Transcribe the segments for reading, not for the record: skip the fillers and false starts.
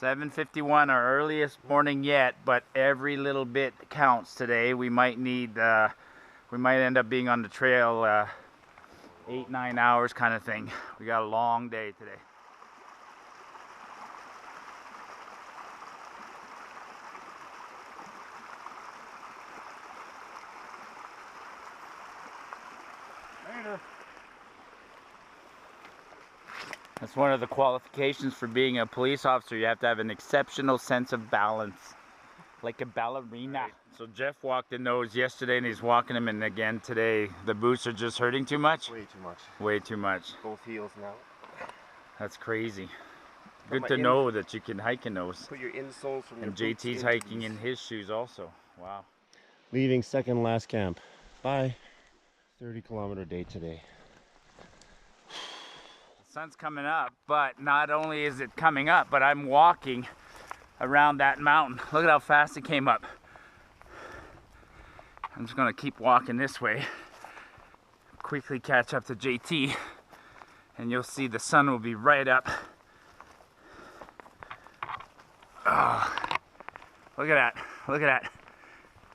7:51, our earliest morning yet, but every little bit counts today. We might need, we might end up being on the trail 8-9 hours kind of thing. We got a long day today. Later. That's one of the qualifications for being a police officer. You have to have an exceptional sense of balance, like a ballerina. Right. So Jeff walked in those yesterday and he's walking them in again today. The boots are just hurting too much? Way too much. Way too much. Both heels now. That's crazy. Good to know that you can hike in those. Put your insoles from your And JT's hiking in his shoes also. Wow. Leaving second last camp. Bye. 30-kilometer day today. Sun's coming up, but not only is it coming up, but I'm walking around that mountain. Look at how fast it came up. I'm just gonna keep walking this way, quickly catch up to JT, and you'll see the sun will be right up. Oh, look at that, look at that.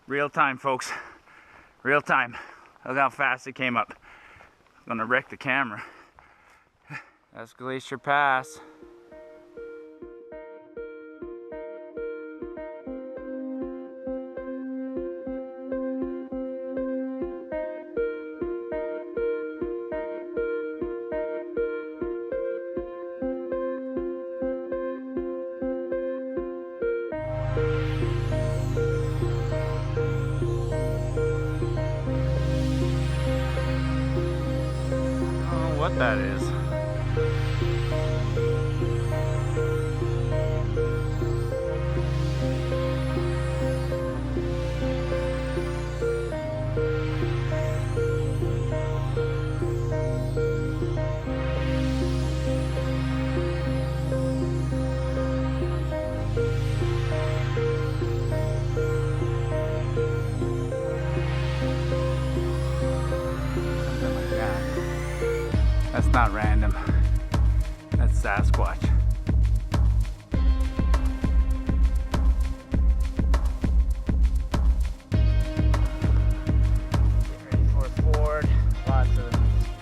Real time, folks, real time. Look how fast it came up. I'm gonna wreck the camera. That's Glacier Pass. I don't know what that is. That's not random. That's Sasquatch. Getting ready for a ford. Lots of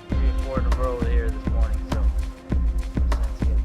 3 or 4 in a row here this morning, so let's get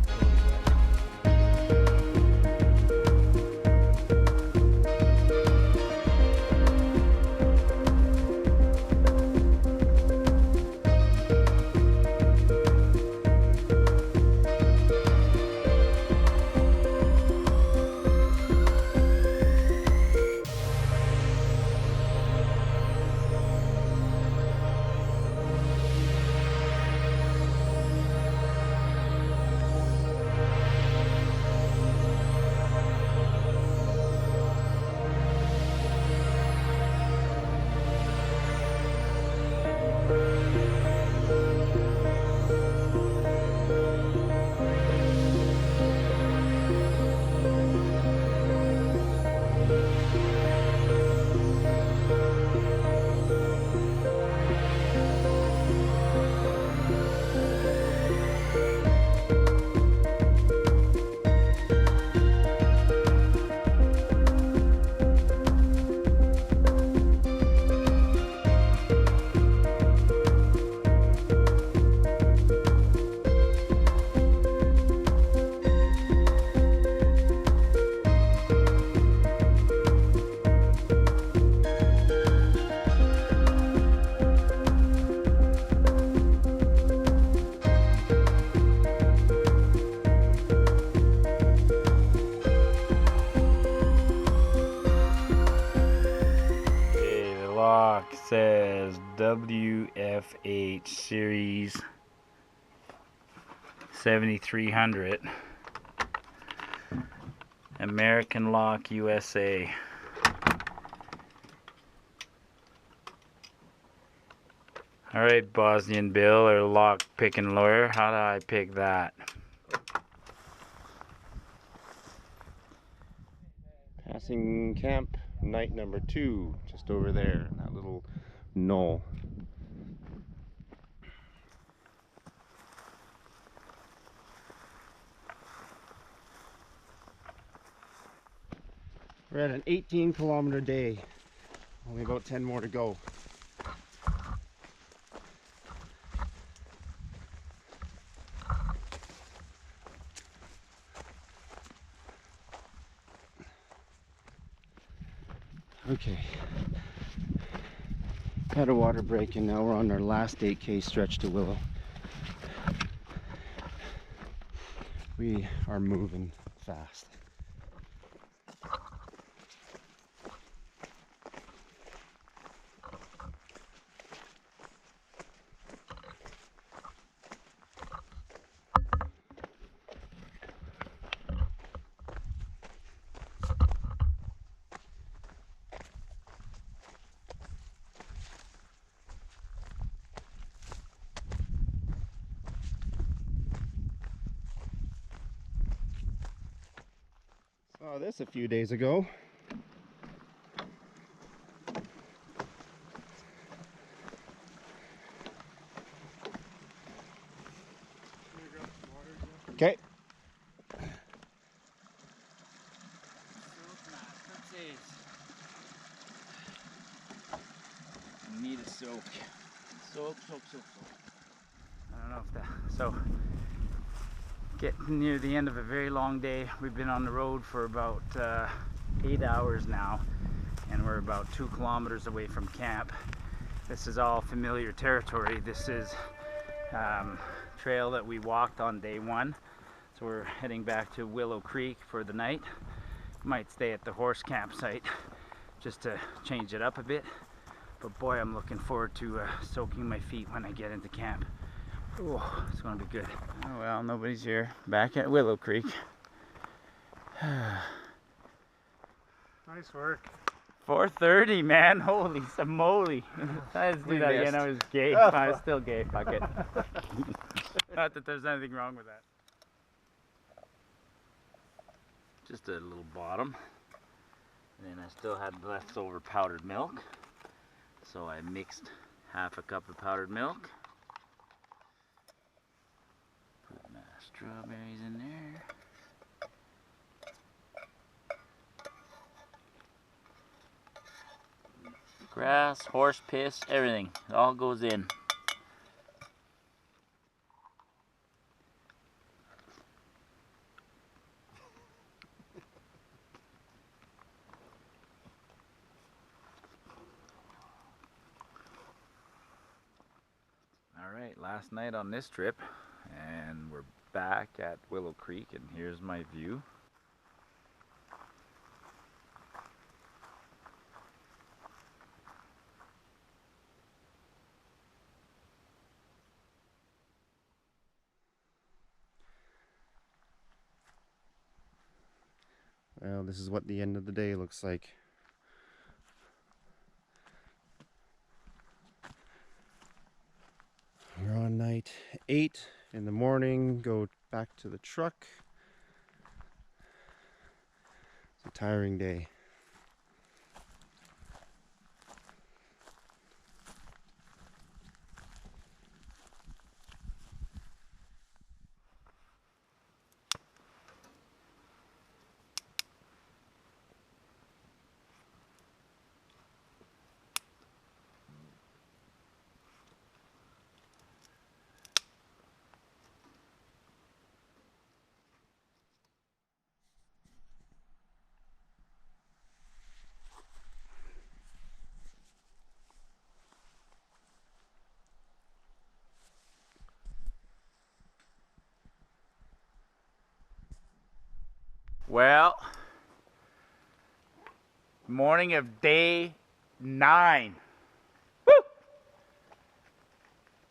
lock says WFH Series 7300 American Lock USA. Alright, Bosnian Bill, or lock picking lawyer, how do I pick that? Passing camp night number 2, just over there, that little knoll. We're at an 18-kilometer day. Only about 10 more to go. Okay. Had a water break and now we're on our last 8K stretch to Willow. We are moving fast. Saw this a few days ago. Okay. Need a soak. Soak. I don't know if that. So, getting near the end of a very long day. We've been on the road for about 8 hours now, and we're about 2 kilometers away from camp. This is all familiar territory. This is trail that we walked on day 1. So we're heading back to Willow Creek for the night. Might stay at the horse campsite just to change it up a bit. But boy, I'm looking forward to soaking my feet when I get into camp. Oh, it's gonna be good. Oh well, nobody's here. Back at Willow Creek. Nice work. 4:30, man. Holy moly. Let's do that again. I was gay. I was still gay. Fuck it. Not that there's anything wrong with that. Just a little bottom. And then I still had leftover powdered milk. So I mixed half a cup of powdered milk. Put my strawberries in there. Grass, horse piss, everything. It all goes in. Alright, last night on this trip, and we're back at Willow Creek, and here's my view. Well, this is what the end of the day looks like. We're on night 8 in the morning, go back to the truck. It's a tiring day. Well, morning of day 9. Woo!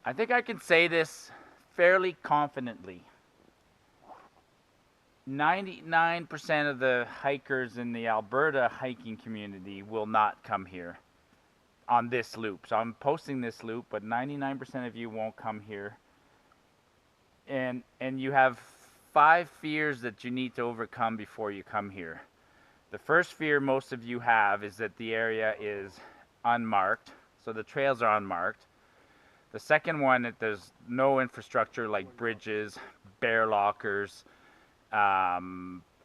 I think I can say this fairly confidently. 99% of the hikers in the Alberta hiking community will not come here on this loop. So I'm posting this loop, but 99% of you won't come here. And you have 5 fears that you need to overcome before you come here. The first fear most of you have is that the area is unmarked, so the trails are unmarked. The second one, that there's no infrastructure like bridges, bear lockers,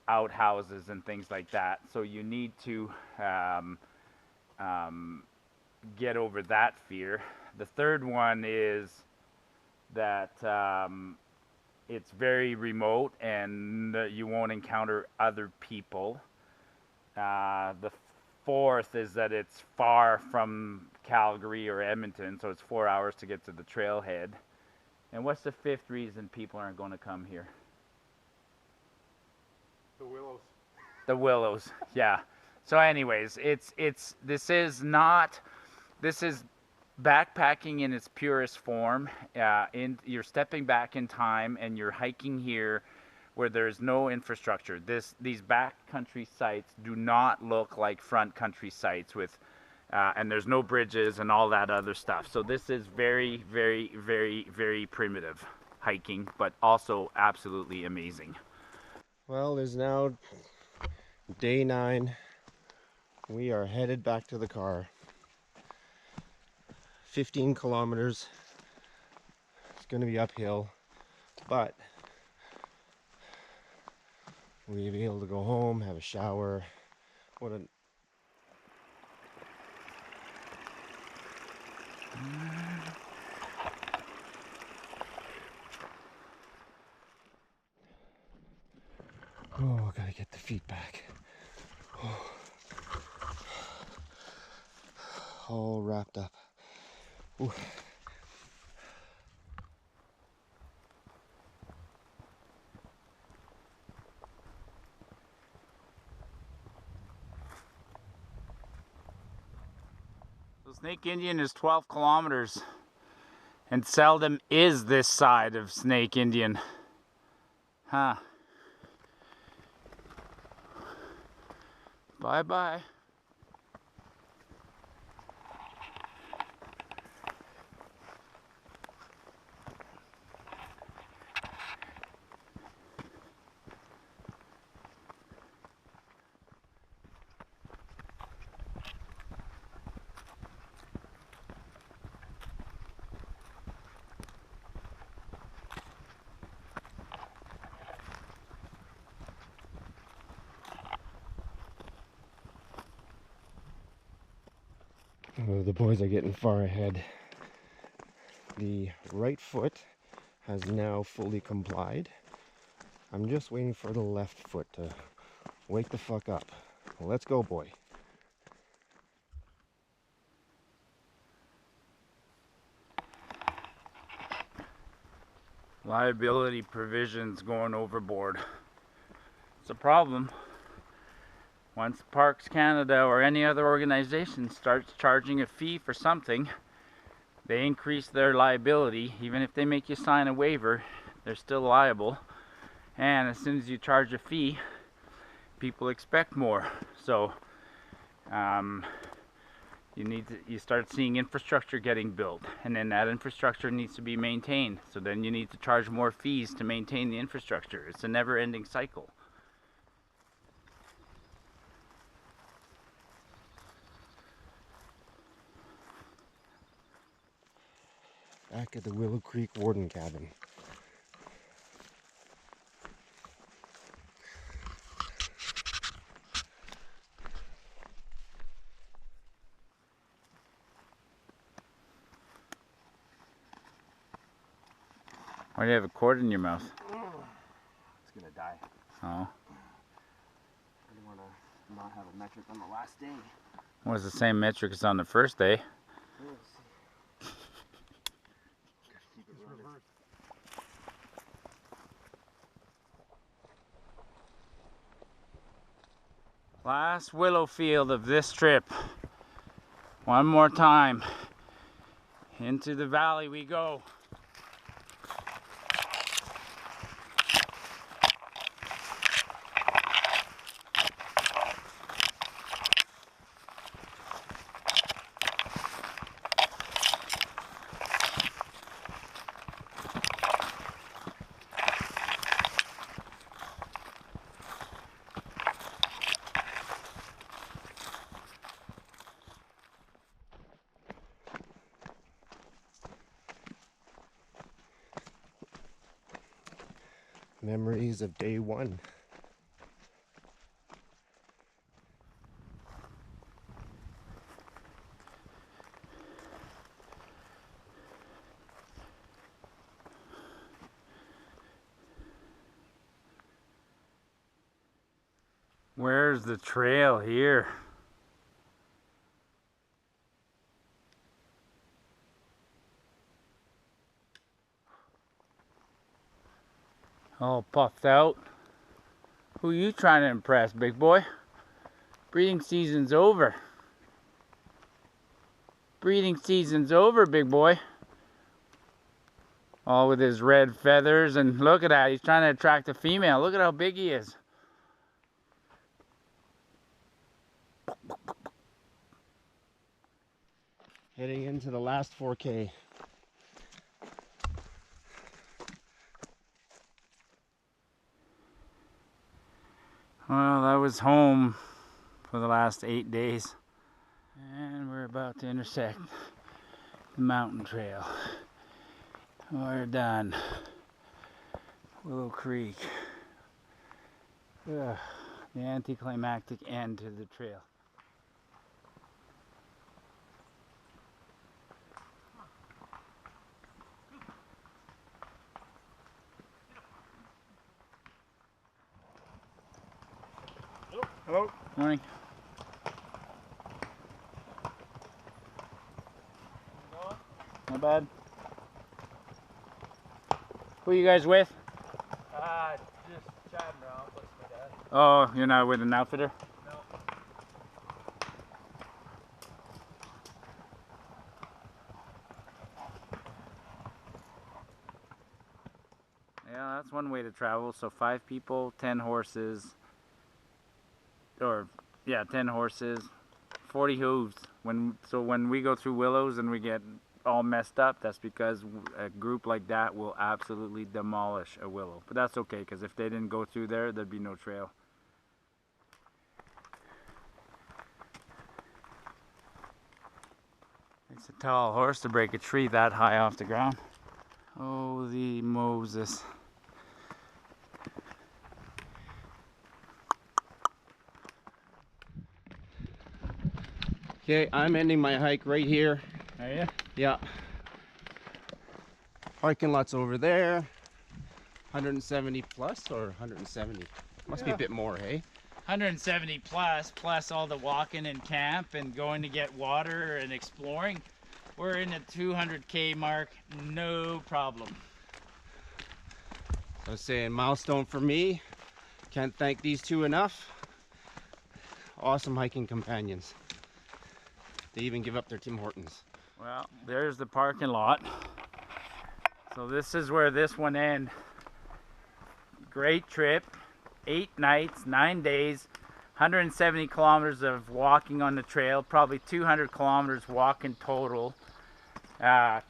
outhouses and things like that. So you need to get over that fear. The third one is that it's very remote and you won't encounter other people. The fourth is that it's far from Calgary or Edmonton, so it's 4 hours to get to the trailhead. And what's the fifth reason people aren't going to come here? The willows. The willows, yeah. So anyways, this is backpacking in its purest form. You're stepping back in time and you're hiking here where there's no infrastructure. These backcountry sites do not look like front country sites with, and there's no bridges and all that other stuff. So this is very, very, very, very primitive hiking, but also absolutely amazing. Well, it's now day 9. We are headed back to the car. 15 kilometers. It's going to be uphill, but we'll be able to go home, have a shower. What a Oh, gotta get the feet back. Oh. All wrapped up. Ooh. So Snake Indian is 12 kilometers and seldom is this side of Snake Indian. Huh. Bye-bye. Oh, the boys are getting far ahead. The right foot has now fully complied. I'm just waiting for the left foot to wake the fuck up. Let's go, boy. Liability provisions going overboard. It's a problem. Once Parks Canada or any other organization starts charging a fee for something, they increase their liability. Even if they make you sign a waiver, they're still liable. And as soon as you charge a fee, people expect more. So you start seeing infrastructure getting built, and then that infrastructure needs to be maintained. So then you need to charge more fees to maintain the infrastructure. It's a never-ending cycle. Back at the Willow Creek Warden Cabin. Why do you have a cord in your mouth? It's gonna die. Oh. I don't wanna not have a metric on the last day. Well, it's the same metric as on the first day. Last willow field of this trip. One more time. Into the valley we go. Memories of day 1. Where's the trail here? All puffed out. Who you trying to impress, big boy? Breeding season's over. Breeding season's over, big boy. All with his red feathers, and look at that. He's trying to attract a female. Look at how big he is. Heading into the last 4K. Well, that was home for the last 8 days. And we're about to intersect the mountain trail. We're done. Willow Creek. Ugh, the anticlimactic end to the trail. Hello. Morning. Not bad. Who you guys with? Just chatting around with my dad. Oh, you're not with an outfitter? No. Yeah, that's one way to travel. So 5 people, 10 horses. Or, yeah, 10 horses, 40 hooves. So when we go through willows and we get all messed up, that's because a group like that will absolutely demolish a willow. But that's okay, because if they didn't go through there, there'd be no trail. It's a tall horse to break a tree that high off the ground. Holy Moses. Okay, I'm ending my hike right here. Are you? Yeah. Parking lot's over there. 170 plus or 170? Must be a bit more, hey? 170 plus all the walking in camp and going to get water and exploring. We're in the 200K mark, no problem. So I was saying, milestone for me. Can't thank these two enough. Awesome hiking companions. They even give up their Tim Hortons. Well, there's the parking lot. So this is where this one ends. Great trip, 8 nights, 9 days, 170 kilometers of walking on the trail, probably 200 kilometers walking total.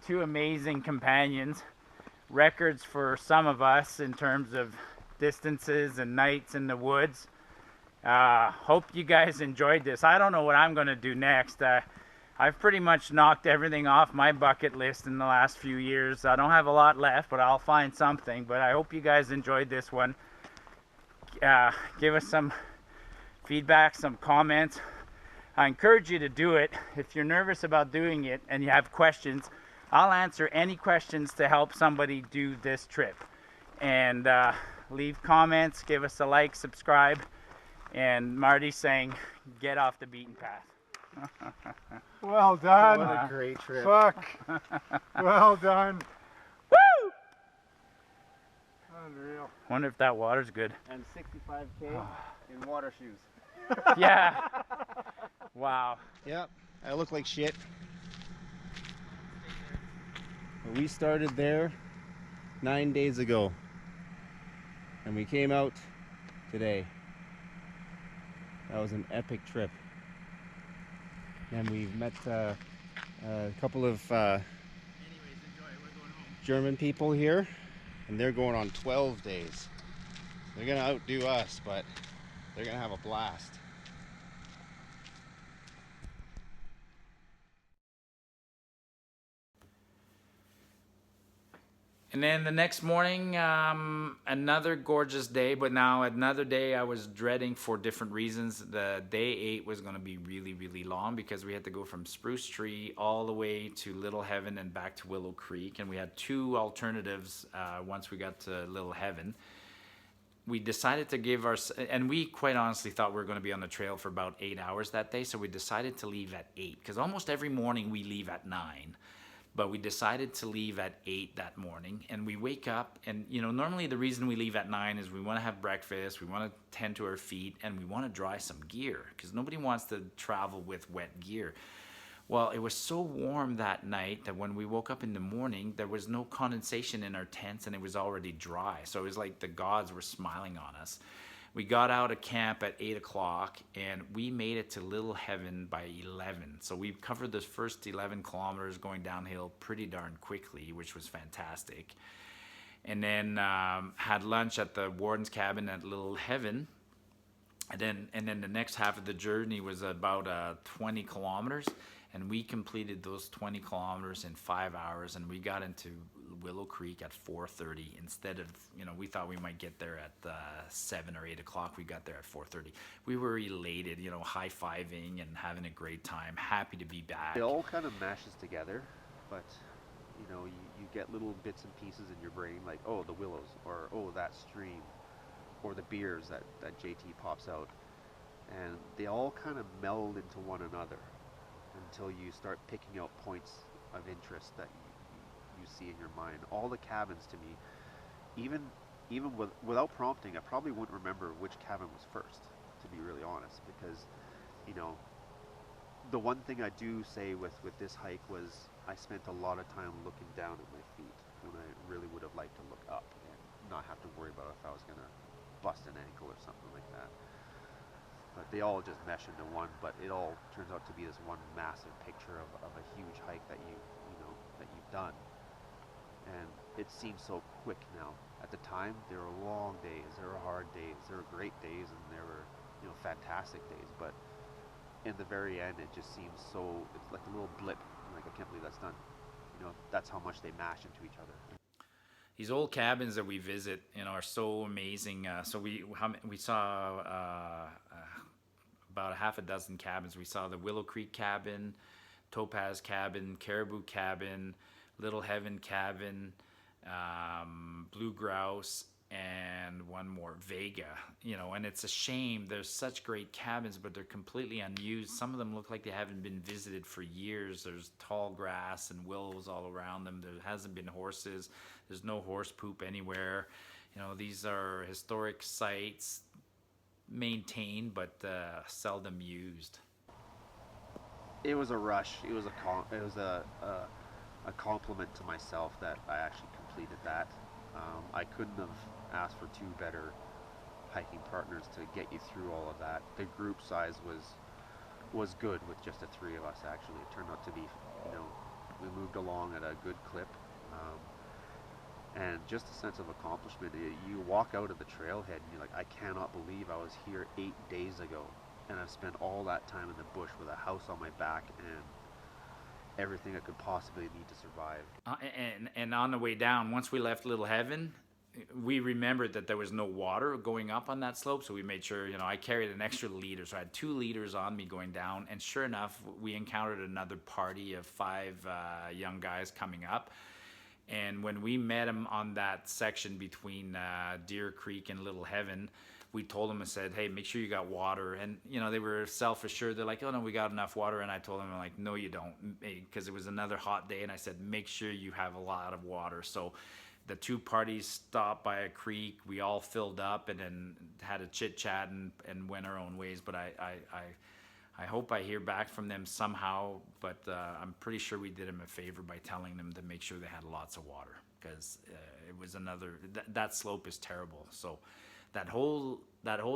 2 amazing companions, records for some of us in terms of distances and nights in the woods. Hope you guys enjoyed this. I don't know what I'm going to do next. I've pretty much knocked everything off my bucket list in the last few years. I don't have a lot left, but I'll find something. But I hope you guys enjoyed this one. Give us some feedback, some comments. I encourage you to do it. If you're nervous about doing it and you have questions, I'll answer any questions to help somebody do this trip. And leave comments, give us a like, subscribe. And Marty's saying, get off the beaten path. Well done. What a great trip. Fuck. Well done. Woo! Unreal. Wonder if that water's good. And 65K in water shoes. Yeah. Wow. Yep, I look like shit. But we started there 9 days ago. And we came out today. That was an epic trip. And we've met a couple of German people here, and they're going on 12 days. They're gonna outdo us, but they're gonna have a blast. And then the next morning, another gorgeous day, but now another day I was dreading for different reasons. The day 8 was going to be really, really long because we had to go from Spruce Tree all the way to Little Heaven and back to Willow Creek. And we had 2 alternatives once we got to Little Heaven. we decided to give our, and we quite honestly thought we were going to be on the trail for about 8 hours that day. So we decided to leave at 8, because almost every morning we leave at 9. But we decided to leave at 8 that morning, and we wake up, and normally the reason we leave at 9 is we want to have breakfast, we want to tend to our feet, and we want to dry some gear, because nobody wants to travel with wet gear. Well, it was so warm that night that when we woke up in the morning, there was no condensation in our tents, and it was already dry. So it was like the gods were smiling on us. We got out of camp at 8 o'clock, and we made it to Little Heaven by 11. So we covered the first 11 kilometers going downhill pretty darn quickly, which was fantastic. And then had lunch at the warden's cabin at Little Heaven. And then the next half of the journey was about 20 kilometers. And we completed those 20 kilometers in 5 hours, and we got into Willow Creek at 4:30 instead of, we thought we might get there at 7 or 8 o'clock. We got there at 4:30. We were elated, high-fiving and having a great time, happy to be back. It all kind of mashes together, but you get little bits and pieces in your brain, like, oh, the willows, or oh, that stream, or the beers that JT pops out, and they all kind of meld into one another until you start picking out points of interest that you see in your mind. All the cabins, to me, even without prompting, I probably wouldn't remember which cabin was first, to be really honest, because the one thing I do say with this hike was I spent a lot of time looking down at my feet when I really would have liked to look up and not have to worry about if I was going to bust an ankle or something like that. But they all just mesh into one, but it all turns out to be this one massive picture of a huge hike that you've done. And it seems so quick now. At the time, there were long days, there were hard days, there were great days, and there were fantastic days. But in the very end, it just seems so, it's like a little blip. Like, I can't believe that's done. That's how much they mash into each other. These old cabins that we visit, are so amazing. So we saw about a half a dozen cabins. We saw the Willow Creek cabin, Topaz cabin, Caribou cabin, Little Heaven cabin, Blue Grouse, and one more, Vega. And it's a shame. There's such great cabins, but they're completely unused. Some of them look like they haven't been visited for years. There's tall grass and willows all around them. There hasn't been horses. There's no horse poop anywhere. These are historic sites, maintained but seldom used. It was a rush. It was a compliment to myself that I actually completed that. I couldn't have asked for two better hiking partners to get you through all of that. The group size was good with just the three of us. Actually, it turned out to be, we moved along at a good clip. And just a sense of accomplishment. You walk out of the trailhead and you're like, I cannot believe I was here 8 days ago, and I've spent all that time in the bush with a house on my back and everything I could possibly need to survive. And on the way down, once we left Little Heaven, we remembered that there was no water going up on that slope, so we made sure, I carried an extra liter, so I had 2 liters on me going down, and sure enough, we encountered another party of 5 young guys coming up. And when we met them on that section between Deer Creek and Little Heaven, we told them and said, hey, make sure you got water. And, they were self-assured. They're like, oh, no, we got enough water. And I told them, like, no, you don't, because it was another hot day. And I said, make sure you have a lot of water. So the 2 parties stopped by a creek. We all filled up and then had a chit-chat and went our own ways. But I hope I hear back from them somehow, but I'm pretty sure we did them a favor by telling them to make sure they had lots of water, because it was that slope is terrible. So that whole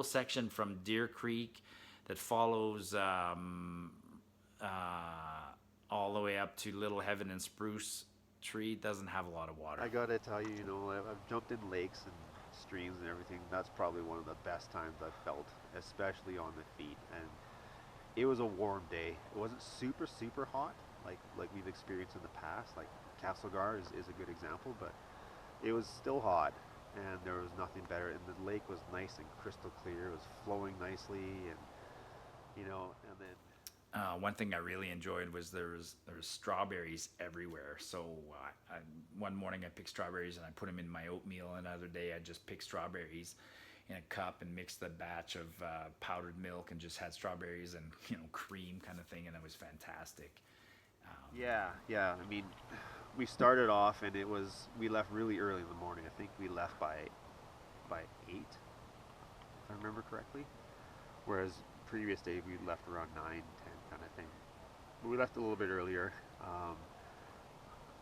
section from Deer Creek that follows all the way up to Little Heaven and Spruce Tree doesn't have a lot of water. I gotta tell you, I've jumped in lakes and streams and everything. That's probably one of the best times I've felt, especially on the feet. And it was a warm day. It wasn't super, super hot like we've experienced in the past. Like Castlegar is a good example, but it was still hot, and there was nothing better. And the lake was nice and crystal clear. It was flowing nicely, and and then one thing I really enjoyed was there was strawberries everywhere. So one morning I picked strawberries and I put them in my oatmeal. Another day I just picked strawberries in a cup and mixed a batch of powdered milk and just had strawberries and cream kind of thing, and it was fantastic. Yeah, yeah. I mean, we started off and we left really early in the morning. I think we left by 8, if I remember correctly. Whereas previous day we left around 9, 10 kind of thing. But we left a little bit earlier.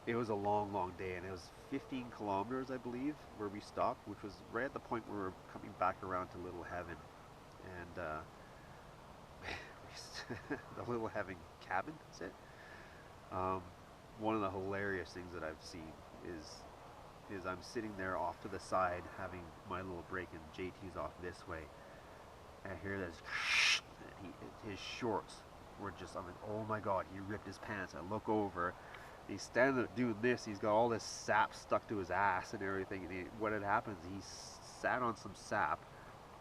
It was a long, long day, and it was 15 kilometers, I believe, where we stopped, which was right at the point where we were coming back around to Little Heaven. And the Little Heaven cabin, that's it. One of the hilarious things that I've seen is I'm sitting there off to the side having my little break, and JT's off this way. And I hear this, his shorts were just, I'm like, oh my God, he ripped his pants. I look over, he's standing there doing this, he's got all this sap stuck to his ass and everything. And what had happened is he sat on some sap,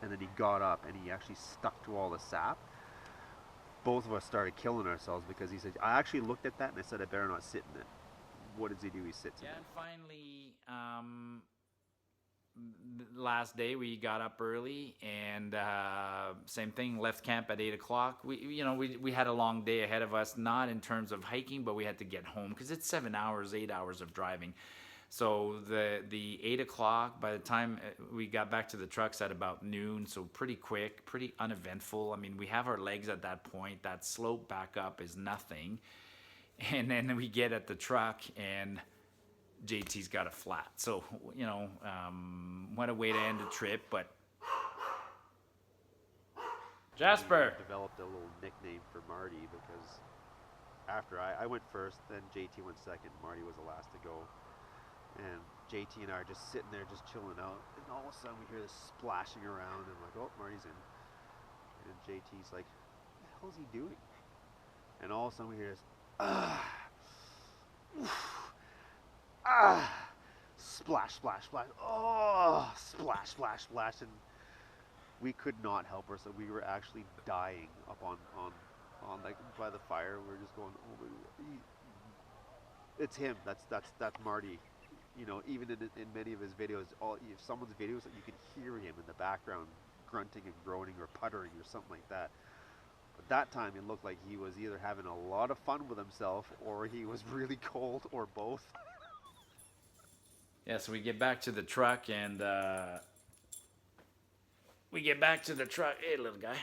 and then he got up and he actually stuck to all the sap. Both of us started killing ourselves because he said, I actually looked at that and I said, I better not sit in it. What does he do? He sits in it. And finally, last day we got up early, and same thing, left camp at 8 o'clock. We had a long day ahead of us, not in terms of hiking, but we had to get home because it's 8 hours of driving. So the 8 o'clock, by the time we got back to the trucks at about noon, so pretty quick, pretty uneventful. I mean, we have our legs at that point. That slope back up is nothing. And then we get at the truck, and JT's got a flat. So, what a way to end the trip, but Jasper! We developed a little nickname for Marty because after I went first, then JT went second, Marty was the last to go. And JT and I are just sitting there, just chilling out, and all of a sudden we hear this splashing around, and I'm like, oh, Marty's in. And JT's like, what the hell is he doing? And all of a sudden we hear this, splash, splash, splash, oh, splash, splash, splash, and we could not help ourselves. We were actually dying up on like by the fire. We were just going, oh my, it's him. That's Marty. Even in many of his videos, someone's videos, that you can hear him in the background grunting and groaning or puttering or something like that. But that time it looked like he was either having a lot of fun with himself or he was really cold, or both. Yeah, so we get back to the truck, and Hey, little guy.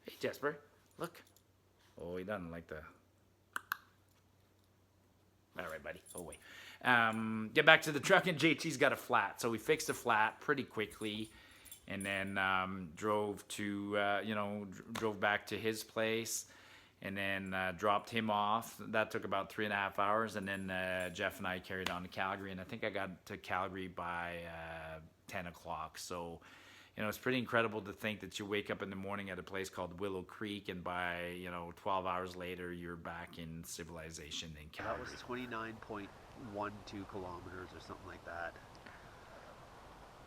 Hey, Jasper, look. Oh, he doesn't like the... All right, buddy. Oh, wait. Get back to the truck, and JT's got a flat. So we fixed the flat pretty quickly, and then drove back to his place, and then dropped him off. That took about 3.5 hours, and then Jeff and I carried on to Calgary, and I think I got to Calgary by 10 o'clock. So, it's pretty incredible to think that you wake up in the morning at a place called Willow Creek, and by 12 hours later you're back in civilization in Calgary. That was 29.12 kilometers or something like that.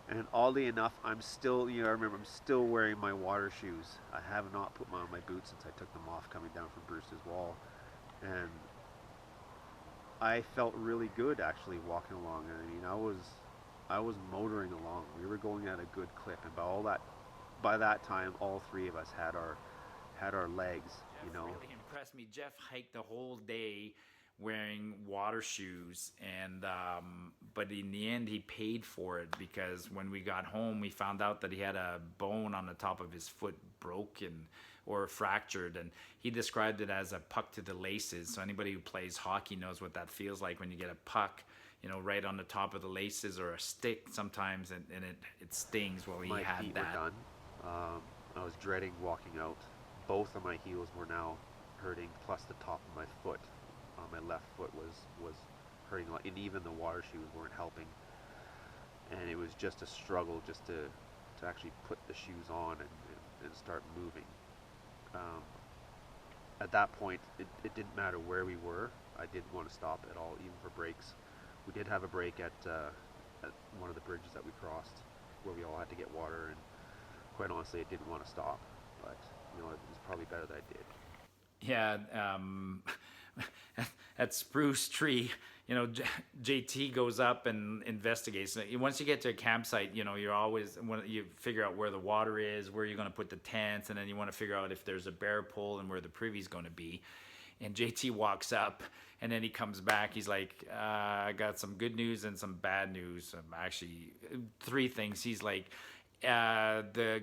And oddly enough, I'm still, I remember I'm still wearing my water shoes. I have not put on my boots since I took them off coming down from Bruce's Wall. And I felt really good actually walking along. I mean, I was motoring along. We were going at a good clip, and by that time, all three of us had our legs. Jeff really impressed me. Jeff hiked the whole day wearing water shoes, and but in the end he paid for it, because when we got home we found out that he had a bone on the top of his foot broken or fractured, and he described it as a puck to the laces. So anybody who plays hockey knows what that feels like when you get a puck right on the top of the laces, or a stick sometimes, and it stings. Well, he my had feet that. were done. I was dreading walking out. Both of my heels were now hurting, plus the top of my foot. My left foot was hurting a lot, and even the water shoes weren't helping. And it was just a struggle just to actually put the shoes on and start moving. At that point, it didn't matter where we were. I didn't want to stop at all, even for breaks. We did have a break at one of the bridges that we crossed, where we all had to get water, and quite honestly, I didn't want to stop. But it was probably better that I did. Yeah, at Spruce Tree, you know, JT goes up and investigates. Once you get to a campsite, you know, you're always, when you figure out where the water is, where you're going to put the tents, and then you want to figure out if there's a bear pole and where the privy's going to be. And JT walks up, and then he comes back. He's like, I got some good news and some bad news. Actually, 3 things. He's like, the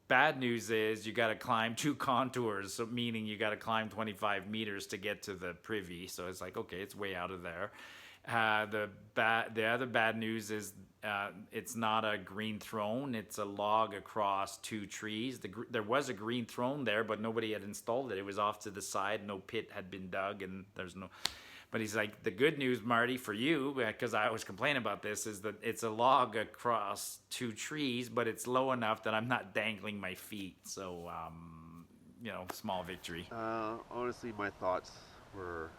bad news is you got to climb 2 contours, so meaning you got to climb 25 meters to get to the privy. So it's like, okay, it's way out of there. The other bad news is it's not a green throne. It's a log across 2 trees. There was a green throne there, but nobody had installed it. It was off to the side. No pit had been dug, and there's no... But he's like, the good news, Marty, for you, because I always complain about this, is that it's a log across 2 trees, but it's low enough that I'm not dangling my feet. So, you know, small victory. Honestly, my thoughts were,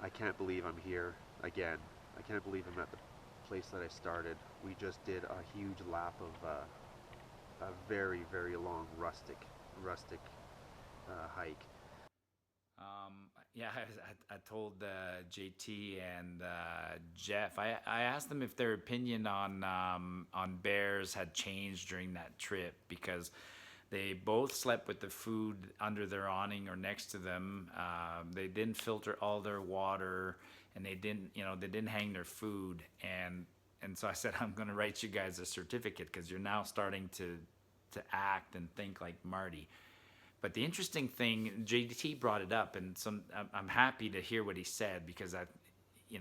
I can't believe I'm here again. I can't believe I'm at the place that I started. We just did a huge lap of a very, very long rustic hike. Yeah, I told JT and Jeff. I asked them if their opinion on bears had changed during that trip, because they both slept with the food under their awning or next to them. They didn't filter all their water, and they didn't hang their food. And so I said, I'm going to write you guys a certificate, because you're now starting to act and think like Marty. But the interesting thing, JT brought it up, and I'm happy to hear what he said, because he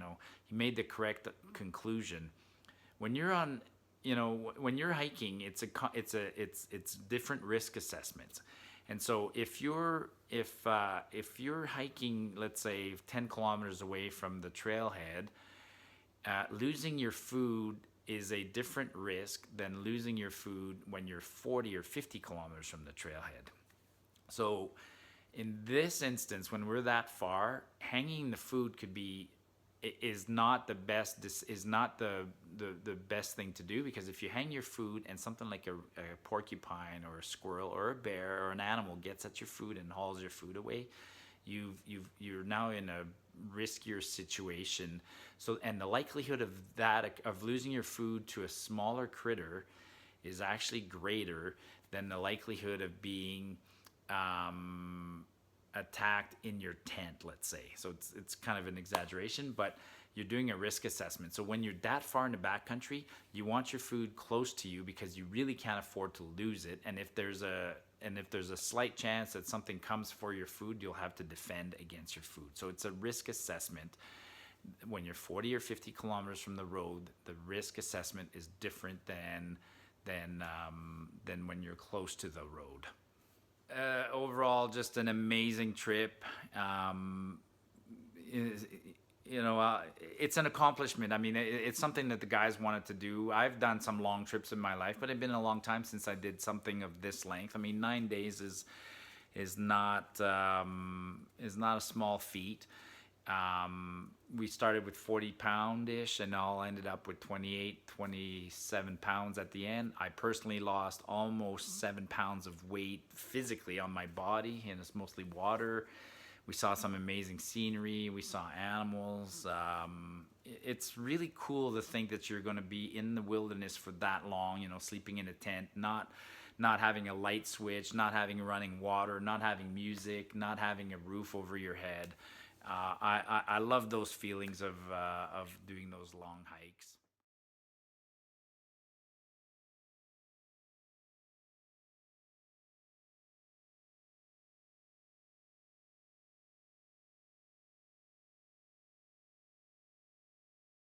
made the correct conclusion. When you're when you're hiking, it's different risk assessments. And so if you're hiking, let's say 10 kilometers away from the trailhead, losing your food is a different risk than losing your food when you're 40 or 50 kilometers from the trailhead. So in this instance, when we're that far, hanging the food is not the best thing to do, because if you hang your food and something like a porcupine or a squirrel or a bear or an animal gets at your food and hauls your food away, you're now in a riskier situation. So, and the likelihood of losing your food to a smaller critter is actually greater than the likelihood of being attacked in your tent, let's say. So it's kind of an exaggeration, but you're doing a risk assessment. So when you're that far in the backcountry, you want your food close to you, because you really can't afford to lose it. And if there's a slight chance that something comes for your food, you'll have to defend against your food. So it's a risk assessment. When you're 40 or 50 kilometers from the road, the risk assessment is different than when you're close to the road. Overall, just an amazing trip. It's an accomplishment. I mean, it's something that the guys wanted to do. I've done some long trips in my life, but it's been a long time since I did something of this length. I mean, 9 days is not a small feat. We started with 40 pound-ish, and all ended up with 28, 27 pounds at the end. I personally lost almost 7 pounds of weight physically on my body, and it's mostly water. We saw some amazing scenery. We saw animals. It's really cool to think that you're going to be in the wilderness for that long, sleeping in a tent, not having a light switch, not having running water, not having music, not having a roof over your head. I love those feelings of doing those long hikes.